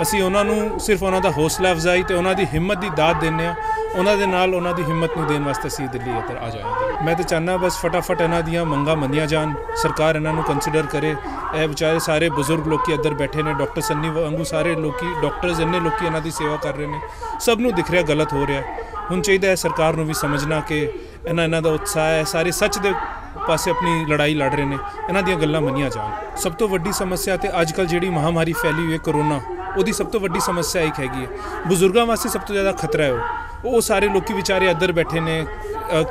ਅਸੀਂ ਉਹਨਾਂ ਨੂੰ ਸਿਰਫ ਉਹਨਾਂ ਦਾ ਹੌਸਲਾ ਅਫਜ਼ਾਈ ਤੇ ਉਹਨਾਂ ਦੀ ਹਿੰਮਤ ਦੀ ਦਾਤ ਦਿੰਦੇ ਹਾਂ, ਉਹਨਾਂ ਦੇ ਨਾਲ ਉਹਨਾਂ ਦੀ ਹਿੰਮਤ ਨੂੰ ਦੇਣ ਵਾਸਤੇ ਅਸੀਂ ਦਿੱਲੀ ਇੱਧਰ ਆ ਜਾਵਾਂਗੇ। ਮੈਂ ਤਾਂ ਚਾਹੁੰਦਾ ਬਸ ਫਟਾਫਟ ਇਹਨਾਂ ਦੀਆਂ ਮੰਗਾਂ ਮੰਨੀਆਂ ਜਾਣ, ਸਰਕਾਰ ਇਹਨਾਂ ਨੂੰ ਕੰਸੀਡਰ ਕਰੇ। ਇਹ ਵਿਚਾਰੇ ਸਾਰੇ ਬਜ਼ੁਰਗ ਲੋਕੀ ਇੱਧਰ ਬੈਠੇ ਨੇ, ਡਾਕਟਰ ਸੰਨੀ ਵਾਂਗੂ ਸਾਰੇ ਲੋਕੀ, ਡਾਕਟਰਸ ਇੰਨੇ ਲੋਕੀ ਇਹਨਾਂ ਦੀ ਸੇਵਾ ਕਰ ਰਹੇ ਨੇ, ਸਭ ਨੂੰ ਦਿਖ ਰਿਹਾ ਗਲਤ ਹੋ ਰਿਹਾ। ਹੁਣ ਚਾਹੀਦਾ ਹੈ ਸਰਕਾਰ ਨੂੰ ਵੀ ਸਮਝਣਾ ਕਿ ਇਹਨਾਂ ਦਾ ਉਤਸ਼ਾਹ ਹੈ, ਸਾਰੇ ਸੱਚ ਦੇ ਪਾਸੇ ਆਪਣੀ ਲੜਾਈ ਲੜ ਰਹੇ ਨੇ, ਇਹਨਾਂ ਦੀਆਂ ਗੱਲਾਂ ਮੰਨੀਆਂ ਜਾਣ। ਸਭ ਤੋਂ ਵੱਡੀ ਸਮੱਸਿਆ ਤੇ ਅੱਜ ਕੱਲ੍ਹ ਜਿਹੜੀ ਮਹਾਮਾਰੀ ਫੈਲੀ ਹੋਈ ਹੈ ਕਰੋਨਾ, ਉਹਦੀ ਸਭ ਤੋਂ ਵੱਡੀ ਸਮੱਸਿਆ ਇੱਕ ਹੈਗੀ ਹੈ, ਬਜ਼ੁਰਗਾਂ ਵਾਸਤੇ ਸਭ ਤੋਂ ਜ਼ਿਆਦਾ ਖਤਰਾ ਹੈ। ਉਹ ਸਾਰੇ ਲੋਕੀ ਵਿਚਾਰੇ ਇੱਧਰ ਬੈਠੇ ਨੇ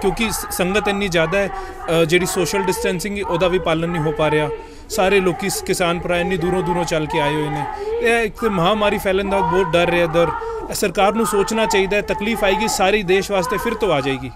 ਕਿਉਂਕਿ ਸੰਗਤ ਇੰਨੀ ਜ਼ਿਆਦਾ ਹੈ, ਜਿਹੜੀ ਸੋਸ਼ਲ ਡਿਸਟੈਂਸਿੰਗ ਉਹਦਾ ਵੀ ਪਾਲਣ ਨਹੀਂ ਹੋ ਪਾ ਰਿਹਾ। ਸਾਰੇ ਲੋਕੀ ਕਿਸਾਨ ਭਰਾ ਇੰਨੀ ਦੂਰੋਂ ਚੱਲ ਕੇ ਆਏ ਹੋਏ ਨੇ। ਇਹ ਇੱਕ ਮਹਾਮਾਰੀ ਫੈਲਣ ਦਾ ਬਹੁਤ ਡਰ ਰਿਹਾ ਇੱਧਰ। ਸਰਕਾਰ ਨੂੰ ਸੋਚਣਾ ਚਾਹੀਦਾ ਹੈ, ਤਕਲੀਫ ਆਏਗੀ ਸਾਰੀ ਦੇਸ਼ ਵਾਸਤੇ ਫਿਰ ਤੋਂ ਆ ਜਾਏਗੀ,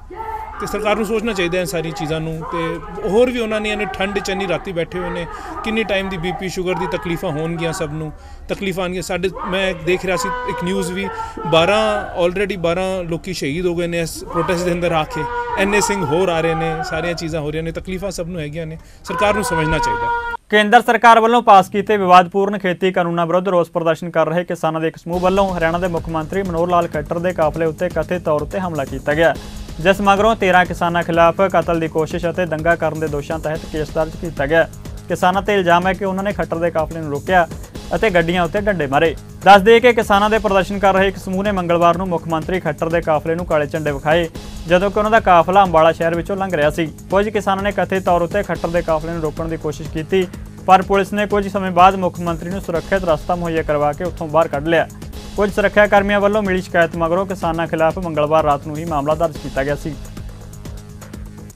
ਤੇ ਸਰਕਾਰ ਨੂੰ ਸੋਚਣਾ ਚਾਹੀਦਾ ਹੈ ਸਾਰੀ ਚੀਜ਼ਾਂ ਨੂੰ। ਤੇ ਹੋਰ ਵੀ ਉਹਨਾਂ ਨੇ ਇਹਨੇ ਠੰਡ 'ਚ ਇੰਨੀ ਰਾਤੀ ਬੈਠੇ ਹੋਏ ਨੇ, ਕਿੰਨੀ ਟਾਈਮ ਦੀ BP ਸ਼ੂਗਰ ਦੀ ਤਕਲੀਫਾਂ ਹੋਣਗੀਆਂ, ਸਭ ਨੂੰ ਤਕਲੀਫਾਂ ਆਉਣਗੀਆਂ। ਸਾਡੇ ਮੈਂ ਦੇਖ ਰਿਹਾ ਸੀ ਇੱਕ ਨਿਊਜ਼ ਵੀ, 12 ਲੋਕੀ ਸ਼ਹੀਦ ਹੋ ਗਏ ਨੇ ਇਸ ਪ੍ਰੋਟੈਸਟ ਦੇ ਅੰਦਰ ਆ ਕੇ, ਇੰਨੇ ਸਿੰਘ ਹੋਰ ਆ ਰਹੇ ਨੇ, ਸਾਰੀਆਂ ਚੀਜ਼ਾਂ ਹੋ ਰਹੀਆਂ ਨੇ, ਤਕਲੀਫਾਂ ਸਭ ਨੂੰ ਹੈਗੀਆਂ ਨੇ, ਸਰਕਾਰ ਨੂੰ ਸਮਝਣਾ ਚਾਹੀਦਾ। ਕੇਂਦਰ ਸਰਕਾਰ ਵੱਲੋਂ ਪਾਸ ਕੀਤੇ ਵਿਵਾਦਪੂਰਨ ਖੇਤੀ ਕਾਨੂੰਨਾਂ ਵਿਰੁੱਧ ਰੋਸ ਪ੍ਰਦਰਸ਼ਨ ਕਰ ਰਹੇ ਕਿਸਾਨਾਂ ਦੇ ਇੱਕ ਸਮੂਹ ਵੱਲੋਂ ਹਰਿਆਣਾ ਦੇ ਮੁੱਖ ਮੰਤਰੀ ਮਨੋਹਰ ਲਾਲ ਖੱਟਰ ਦੇ ਕਾਫਲੇ ਉੱਤੇ ਕਥਿਤ ਤੌਰ ਉੱਤੇ ਹਮਲਾ ਕੀਤਾ ਗਿਆ, ਜਿਸ ਮਗਰੋਂ 13 ਕਿਸਾਨਾਂ ਖਿਲਾਫ ਕਤਲ ਦੀ ਕੋਸ਼ਿਸ਼ ਅਤੇ ਦੰਗਾ ਕਰਨ ਦੇ ਦੋਸ਼ਾਂ ਤਹਿਤ ਕੇਸ ਦਰਜ ਕੀਤਾ ਗਿਆ। ਕਿਸਾਨਾਂ ਤੇ ਇਲਜ਼ਾਮ ਹੈ ਕਿ ਉਹਨਾਂ ਨੇ ਖੱਟਰ ਦੇ ਕਾਫਲੇ ਨੂੰ ਰੋਕਿਆ ਅਤੇ ਗੱਡੀਆਂ ਉੱਤੇ ਡੰਡੇ ਮਾਰੇ। ਦੱਸ ਦੇਈਏ ਕਿ ਕਿਸਾਨਾਂ ਦੇ ਪ੍ਰਦਰਸ਼ਨ ਕਰ ਰਹੇ ਇੱਕ ਸਮੂਹ ਨੇ ਮੰਗਲਵਾਰ ਨੂੰ ਮੁੱਖ ਮੰਤਰੀ ਖੱਟਰ ਦੇ ਕਾਫਲੇ ਨੂੰ ਕਾਲੇ ਝੰਡੇ ਵਿਖਾਏ, ਜਦੋਂ ਕਿ ਉਹਨਾਂ ਦਾ ਕਾਫਲਾ ਅੰਬਾਲਾ ਸ਼ਹਿਰ ਵਿੱਚੋਂ ਲੰਘ ਰਿਹਾ ਸੀ। ਕੁਝ ਕਿਸਾਨਾਂ ਨੇ ਕਥਿਤ ਤੌਰ ਉੱਤੇ ਖੱਟਰ ਦੇ ਕਾਫਲੇ ਨੂੰ ਰੋਕਣ ਦੀ ਕੋਸ਼ਿਸ਼ ਕੀਤੀ, ਪਰ ਪੁਲਿਸ ਨੇ ਕੁਝ ਸਮੇਂ ਬਾਅਦ ਮੁੱਖ ਮੰਤਰੀ ਨੂੰ ਸੁਰੱਖਿਅਤ ਰਸਤਾ ਮੁਹੱਈਆ ਕਰਵਾ ਕੇ ਉੱਥੋਂ ਬਾਹਰ ਕੱਢ ਲਿਆ। ਕੁਝ ਸੁਰੱਖਿਆ ਕਰਮੀਆਂ ਵੱਲੋਂ ਮਿਲੀ ਸ਼ਿਕਾਇਤ ਮਗਰੋਂ ਕਿਸਾਨਾਂ ਖਿਲਾਫ ਮੰਗਲਵਾਰ ਰਾਤ ਨੂੰ ਹੀ ਮਾਮਲਾ ਦਰਜ ਕੀਤਾ ਗਿਆ ਸੀ।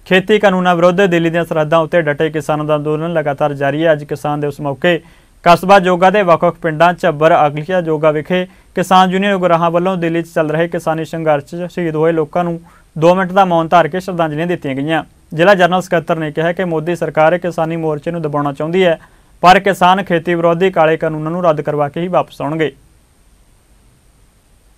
ਖੇਤੀ ਕਾਨੂੰਨਾਂ ਵਿਰੁੱਧ ਦਿੱਲੀ ਦੀਆਂ ਸਰਹੱਦਾਂ ਉੱਤੇ ਡਟੇ ਕਿਸਾਨਾਂ ਦਾ ਅੰਦੋਲਨ ਲਗਾਤਾਰ ਜਾਰੀ ਹੈ। ਅੱਜ ਕਿਸਾਨ ਦਿਵਸ ਮੌਕੇ ਕਸਬਾ ਜੋਗਾ ਦੇ ਵੱਖ-ਵੱਖ ਪਿੰਡਾਂ ਝੱਬਰ, ਅਗਲੀਆ, ਜੋਗਾ ਵਿਖੇ ਕਿਸਾਨ ਯੂਨੀਅਨ ਉਗਰਾਹਾਂ ਵੱਲੋਂ ਦਿੱਲੀ 'ਚ ਚੱਲ ਰਹੇ ਕਿਸਾਨੀ ਸੰਘਰਸ਼ 'ਚ ਸ਼ਹੀਦ ਹੋਏ ਲੋਕਾਂ ਨੂੰ 2 ਮਿੰਟ ਦਾ ਮੌਨ ਧਾਰ ਕੇ ਸ਼ਰਧਾਂਜਲੀਆਂ ਦਿੱਤੀਆਂ ਗਈਆਂ। ਜ਼ਿਲ੍ਹਾ ਜਨਰਲ ਸਕੱਤਰ ਨੇ ਕਿਹਾ ਕਿ ਮੋਦੀ ਸਰਕਾਰ ਕਿਸਾਨੀ ਮੋਰਚੇ ਨੂੰ ਦਬਾਉਣਾ ਚਾਹੁੰਦੀ ਹੈ, ਪਰ ਕਿਸਾਨ ਖੇਤੀ ਵਿਰੋਧੀ ਕਾਲੇ ਕਾਨੂੰਨਾਂ ਨੂੰ ਰੱਦ ਕਰਵਾ ਕੇ ਹੀ ਵਾਪਸ ਆਉਣਗੇ।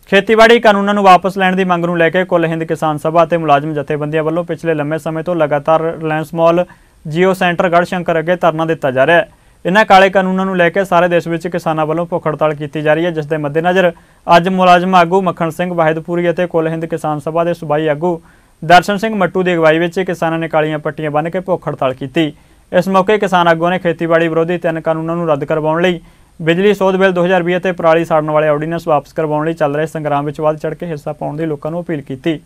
ਖੇਤੀਬਾੜੀ ਕਾਨੂੰਨਾਂ ਨੂੰ ਵਾਪਸ ਲੈਣ ਦੀ ਮੰਗ ਨੂੰ ਲੈ ਕੇ ਕੁੱਲ ਹਿੰਦ ਕਿਸਾਨ ਸਭਾ ਅਤੇ ਮੁਲਾਜ਼ਮ ਜਥੇਬੰਦੀਆਂ ਵੱਲੋਂ ਪਿਛਲੇ ਲੰਮੇ ਸਮੇਂ ਤੋਂ ਲਗਾਤਾਰ ਰਿਲਾਇੰਸ ਮਾਲ, ਜੀਓ ਸੈਂਟਰ, ਗੜ੍ਹਸ਼ੰਕਰ ਅੱਗੇ ਧਰਨਾ ਦਿੱਤਾ ਜਾ ਰਿਹਾ ਹੈ। ਇਹਨਾਂ ਕਾਲੇ ਕਾਨੂੰਨਾਂ ਨੂੰ ਲੈ ਕੇ ਸਾਰੇ ਦੇਸ਼ ਵਿੱਚ ਕਿਸਾਨਾਂ ਵੱਲੋਂ ਭੁੱਖ ਹੜਤਾਲ ਕੀਤੀ ਜਾ ਰਹੀ ਹੈ, ਜਿਸ ਦੇ ਮੱਦੇਨਜ਼ਰ ਅੱਜ ਮੁਲਾਜ਼ਮ ਆਗੂ ਮੱਖਣ ਸਿੰਘ ਵਾਹਿਦਪੁਰੀ ਅਤੇ ਕੁੱਲ ਹਿੰਦ ਕਿਸਾਨ ਸਭਾ ਦੇ ਸੂਬਾਈ ਆਗੂ ਦਰਸ਼ਨ ਸਿੰਘ ਮੱਟੂ ਦੀ ਅਗਵਾਈ ਵਿੱਚ ਕਿਸਾਨਾਂ ਨੇ ਕਾਲੀਆਂ ਪੱਟੀਆਂ ਬੰਨ੍ਹ ਕੇ ਭੁੱਖ ਹੜਤਾਲ ਕੀਤੀ। ਇਸ ਮੌਕੇ ਕਿਸਾਨ ਆਗੂਆਂ ਨੇ ਖੇਤੀਬਾੜੀ ਵਿਰੋਧੀ 3 ਕਾਨੂੰਨਾਂ ਨੂੰ ਰੱਦ ਕਰਵਾਉਣ ਲਈ, ਬਿਜਲੀ ਸੋਧ ਬਿੱਲ 2020 ਅਤੇ ਪਰਾਲੀ ਸਾੜਨ ਵਾਲੇ ਆਰਡੀਨੈਂਸ ਵਾਪਸ ਕਰਵਾਉਣ ਲਈ ਚੱਲ ਰਹੇ ਸੰਗਰਾਮ ਵਿੱਚ ਵੱਧ ਚੜ੍ਹ ਕੇ ਹਿੱਸਾ ਪਾਉਣ ਦੀ ਲੋਕਾਂ ਨੂੰ ਅਪੀਲ ਕੀਤੀ।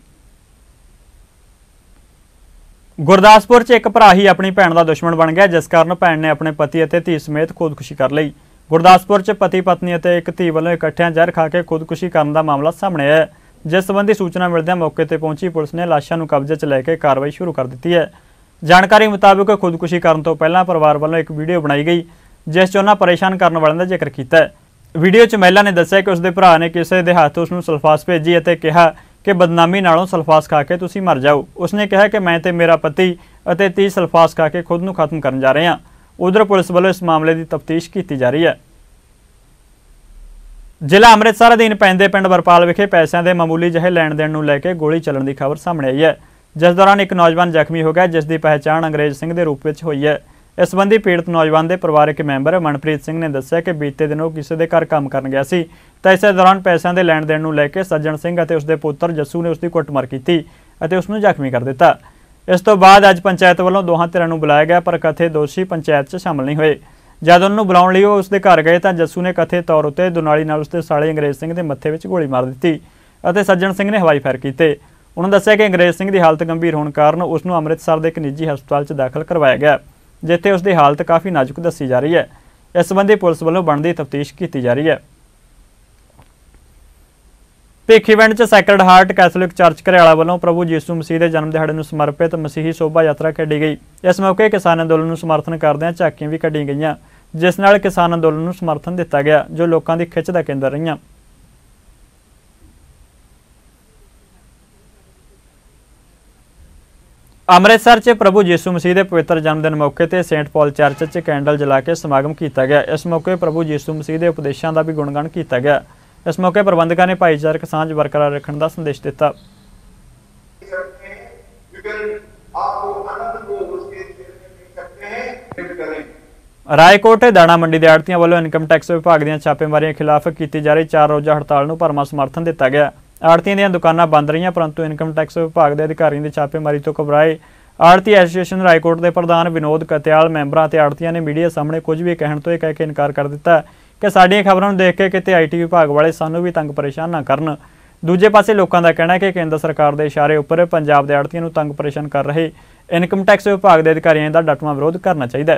ਗੁਰਦਾਸਪੁਰ 'ਚ ਇੱਕ ਭਰਾ ਹੀ ਆਪਣੀ ਭੈਣ ਦਾ ਦੁਸ਼ਮਣ ਬਣ ਗਿਆ, ਜਿਸ ਕਾਰਨ ਭੈਣ ਨੇ ਆਪਣੇ ਪਤੀ ਅਤੇ ਧੀ ਸਮੇਤ ਖੁਦਕੁਸ਼ੀ ਕਰ ਲਈ। ਗੁਰਦਾਸਪੁਰ 'ਚ ਪਤੀ ਪਤਨੀ ਅਤੇ ਇੱਕ ਧੀ ਵੱਲੋਂ ਇਕੱਠਿਆਂ ਜ਼ਹਿਰ ਖਾ ਕੇ ਖੁਦਕੁਸ਼ੀ ਕਰਨ ਦਾ ਮਾਮਲਾ ਸਾਹਮਣੇ ਆਇਆ ਹੈ, ਜਿਸ ਸੰਬੰਧੀ ਸੂਚਨਾ ਮਿਲਦਿਆਂ ਮੌਕੇ ਤੇ ਪਹੁੰਚੀ ਪੁਲਿਸ ਨੇ ਲਾਸ਼ਾਂ ਨੂੰ ਕਬਜ਼ੇ 'ਚ ਲੈ ਕੇ ਕਾਰਵਾਈ ਸ਼ੁਰੂ ਕਰ ਦਿੱਤੀ ਹੈ। ਜਾਣਕਾਰੀ ਮੁਤਾਬਕ ਖੁਦਕੁਸ਼ੀ ਕਰਨ ਤੋਂ ਪਹਿਲਾਂ ਪਰਿਵਾਰ ਵੱਲੋਂ ਇੱਕ ਵੀਡੀਓ ਬਣਾਈ ਗਈ, ਜਿਸ 'ਚ ਉਹਨਾਂ ਪਰੇਸ਼ਾਨ ਕਰਨ ਵਾਲਿਆਂ ਦਾ ਜ਼ਿਕਰ ਕੀਤਾ ਹੈ। ਵੀਡੀਓ 'ਚ ਮਹਿਲਾ ਨੇ ਦੱਸਿਆ ਕਿ ਉਸਦੇ ਭਰਾ ਨੇ ਕਿਸੇ ਦੇ ਹੱਥ ਉਸ ਨੂੰ ਸਲਫਾਸ ਭੇਜੀ ਅਤੇ ਕਿਹਾ ਕਿ ਬਦਨਾਮੀ ਨਾਲੋਂ ਸਲਫਾਸ ਖਾ ਕੇ ਤੁਸੀਂ ਮਰ ਜਾਓ। ਉਸਨੇ ਕਿਹਾ ਕਿ ਮੈਂ ਤੇ ਮੇਰਾ ਪਤੀ ਅਤੇ 30 ਸਲਫਾਸ ਖਾ ਕੇ ਖੁਦ ਨੂੰ ਖਤਮ ਕਰਨ ਜਾ ਰਹੇ ਹਾਂ। ਉਧਰ ਪੁਲਿਸ ਵੱਲੋਂ ਇਸ ਮਾਮਲੇ ਦੀ ਤਫਤੀਸ਼ ਕੀਤੀ ਜਾ ਰਹੀ ਹੈ। ਜ਼ਿਲ੍ਹਾ ਅੰਮ੍ਰਿਤਸਰ ਅਧੀਨ ਪੈਂਦੇ ਪਿੰਡ ਵਰਪਾਲ ਵਿਖੇ ਪੈਸਿਆਂ ਦੇ ਮਾਮੂਲੀ ਜਿਹੇ ਲੈਣ ਦੇਣ ਨੂੰ ਲੈ ਕੇ ਗੋਲੀ ਚੱਲਣ ਦੀ ਖਬਰ ਸਾਹਮਣੇ ਆਈ ਹੈ, ਜਿਸ ਦੌਰਾਨ ਇੱਕ ਨੌਜਵਾਨ ਜ਼ਖਮੀ ਹੋ ਗਿਆ, ਜਿਸ ਦੀ ਪਹਿਚਾਣ ਅੰਗਰੇਜ਼ ਸਿੰਘ ਦੇ ਰੂਪ ਵਿੱਚ ਹੋਈ ਹੈ। इस संबंधी पीड़ित नौजवान के परिवारक मैंबर मनप्रीत सिंह ने दस्सिया कि बीते दिन वो किसी के घर काम करन गया सी तां इस दौरान पैसों के लैण देण नूं लैके सज्जन सिंह और उसके पुत्र जस्सू ने उसकी कुटमार की और उसनूं जख्मी कर दिता। इस तो बाद अज पंचायत वालों दोहां धिरां नूं बुलाया गया पर कथित दोषी पंचायत 'च शामिल नहीं हुए। जद उन्होंने बुलाउण लई वो उसके घर गए तो जस्सू ने कथित तौर उत्ते दुनाली नाल उसके साले अंग्रेज सिंह के मत्थे विच गोली मार दी और सज्जन सिंह ने हवाई फायर किए। उन्होंने दस्सिया कि अंग्रेज सिंह की हालत गंभीर होने कारण उसनूं अमृतसर के एक निजी हस्पताल 'च दाखिल करवाया गया जिथे उसकी हालत काफ़ी नाजुक दसी जा रही है। इस संबंधी पुलिस वालों बनती तफ्तीश की जा रही है। ਭਿੱਖੀਵਿੰਡ 'ਚ sacred heart Catholic church Gharyala ਵੱਲੋਂ प्रभु यीशु मसीह के जन्म दिहाड़े ਨੂੰ ਸਮਰਪਿਤ ਮਸੀਹੀ शोभा यात्रा ਕੱਢੀ गई। इस मौके किसान अंदोलन ਨੂੰ ਸਮਰਥਨ ਕਰਦਿਆਂ ਝਾਕੀਆਂ भी ਕੱਢੀਆਂ ਗਈਆਂ जिस ਨਾਲ किसान अंदोलन ਨੂੰ ਸਮਰਥਨ ਦਿੱਤਾ ਗਿਆ जो ਲੋਕਾਂ ਦੀ ਖਿੱਚ ਦਾ ਕੇਂਦਰ ਰਹੀਆਂ। ਅੰਮ੍ਰਿਤਸਰ 'ਚ प्रभु यीशु मसीह के पवित्र जन्मदिन मौके ते सेंट पॉल चर्च 'ਚ कैंडल जला के समागम किया गया। इस मौके प्रभु यीशु मसीह के उपदेशों का भी गुणगान किया गया। इस मौके प्रबंधकों ने भाईचारक सांझ बरकरार रखने का संदेश दिता। रायकोट दाणा मंडी के आड़तियों वालों इनकम टैक्स विभाग दी छापेमारियों खिलाफ की जा रही 4 रोज़ा हड़ताल नूं भरवां समर्थन दिता गया। आड़तियों दी दुकानां बंद रही परंतु इनकम टैक्स विभाग के अधिकारियों की छापेमारी तो घबराए आड़ती एसोसीएशन रायकोट के प्रधान विनोद कत्याल मैंबरां ते आड़तियों ने मीडिया सामने कुछ भी कहण तो कह के इनकार कर दिता कि साडियां खबरां नूं देख के किते IT विभाग वाले सानूं भी तंग परेशान ना करन। दूजे पासे लोगों का कहना है कि केंद्र सरकार के इशारे उपर पंजाब के आड़तियों नूं तंग परेशान कर रहे इनकम टैक्स विभाग के अधिकारियों का डटवां विरोध करना चाहिए।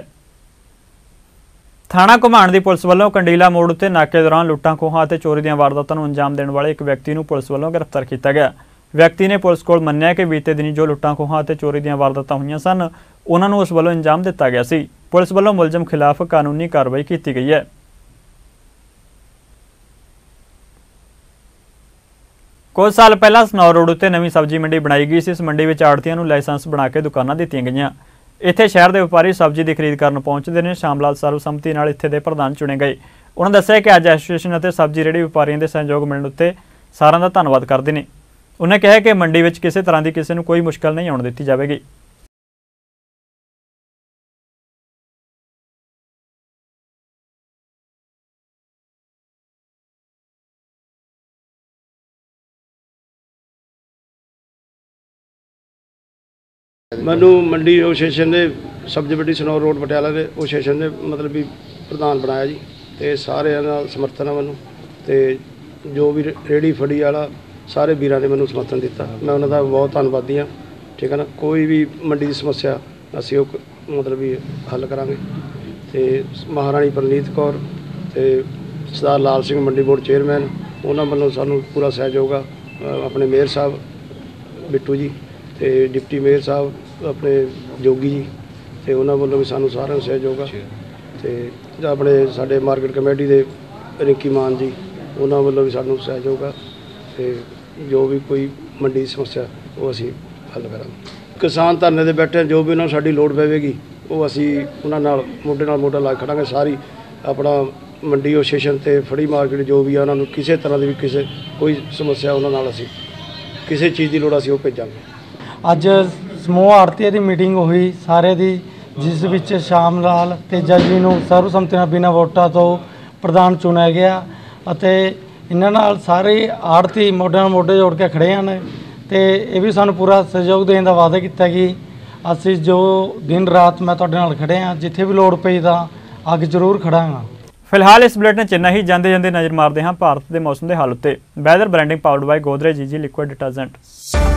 थाणा घुमाण की पुलिस वालों कंडीला मोड़ उत्ते नाके दौरान लुट्टां खोहां ते चोरी ਦੀਆਂ वारदातां नूं अंजाम देण वाले एक व्यक्ति नूं पुलिस वालों गिरफ्तार किया गया। व्यक्ति ने पुलिस कोल मन्निया कि बीते दिनी जो लुट्टां खोहां ते चोरी ਦੀਆਂ वारदातां होईयां सन उन्हां नूं उस वालों अंजाम दिता गया सी। पुलिस वालों मुलजम खिलाफ कानूनी कार्रवाई की गई है। कुछ साल पहला सनौर रोड उत्ते नवीं सब्जी मंडी बनाई गई सी। इस मंडी में आड़तियों नूं लाइसेंस बना के दुकानां दित्तियां गईयां। इत्थे शहर के व्यापारी सब्जी की खरीद करन पहुंचते हैं। शामलाल सर्वसम्मति नाल इत्थे दे प्रधान चुने गए। उन्होंने दस्सिया कि अज एसोसीएशन और सब्जी रेहड़ी व्यापारियों के सहयोग मिलने उत्ते सारां दा धन्नवाद करते हैं। उन्हें कहा कि मंडी में किसी तरह की किसी नूं कोई मुश्किल नहीं आउण दित्ती जाएगी। मैनू मंडी एसोसीएशन के सब्जी मंडी सनौर रोड पटियाला के एसोसीएशन के मतलब भी प्रधान बनाया जी। तो सारे समर्थन है मैनू तो जो भी रेहड़ी फड़ी वाला सारे वीरां ने मैनू समर्थन दिता। मैं उन्होंने बहुत धन्नवादी हाँ। ठीक है ना। कोई भी मंडी की समस्या असीं मतलब भी हल करांगे। तो महाराणी परनीत कौर तो सरदार लाल सिंह मंडी बोर्ड चेयरमैन उन्होंने वालों सानू पूरा सहयोग आ। अपने मेयर साहब बिट्टू जी तो डिप्टी मेयर साहब अपने जोगी जी तो उन्होंने वालों भी सानू सारा सहयोग आ। तो अपने साडे मार्केट कमेटी के रिंकी मान जी उन्होंने वालों भी सानू सहयोग आ। तो जो भी कोई मंडी की समस्या वो असी हल करांगे। किसान धरने ते बैठे जो भी उन्होंने साडी लोड़ पवेगी वो असी उन्होंने नाल मोढे नाल मोढा ला खड़ांगे। सारी अपना मंडी एसोसीएशन ते फड़ी मार्केट जो भी उन्होंने किसी तरह की भी किसी कोई समस्या उन्होंने नाल असी किसी चीज़ की लोड़ असी वो भेजांगे। ਅੱਜ ਸਮੂਹ ਆੜਤੀਆਂ ਦੀ ਮੀਟਿੰਗ ਹੋਈ ਸਾਰੇ ਦੀ ਜਿਸ ਵਿੱਚ ਸ਼ਾਮ ਲਾਲ ਤੇਜਾ ਜੀ ਨੂੰ ਸਰਵਸੰਮਤੀ ਨਾਲ ਬਿਨਾਂ ਵੋਟਾਂ ਤੋਂ ਪ੍ਰਧਾਨ ਚੁਣਿਆ ਗਿਆ ਅਤੇ ਇਹਨਾਂ ਨਾਲ ਸਾਰੇ ਆੜਤੀ ਮੋਢੇ ਨਾਲ ਮੋਢੇ ਜੋੜ ਕੇ ਖੜੇ ਹਨ ਤੇ ਇਹ ਵੀ ਸਾਨੂੰ ਪੂਰਾ ਸਹਿਯੋਗ ਦੇਣ ਦਾ ਵਾਅਦਾ ਕੀਤਾ ਕਿ ਅਸੀਂ ਜੋ ਦਿਨ ਰਾਤ ਮੈਂ ਤੁਹਾਡੇ ਨਾਲ ਖੜੇ ਹਾਂ ਜਿੱਥੇ ਵੀ ਲੋੜ ਪਈ ਤਾਂ ਅੱਗੇ ਜ਼ਰੂਰ ਖੜਾਂਗਾ। फिलहाल इस बुलेटिन च इन्ना ही। जाते जाते नज़र मारते हैं भारत के मौसम के हाल उत्ते। Weather branding powered by Godrej easy liquid detergent.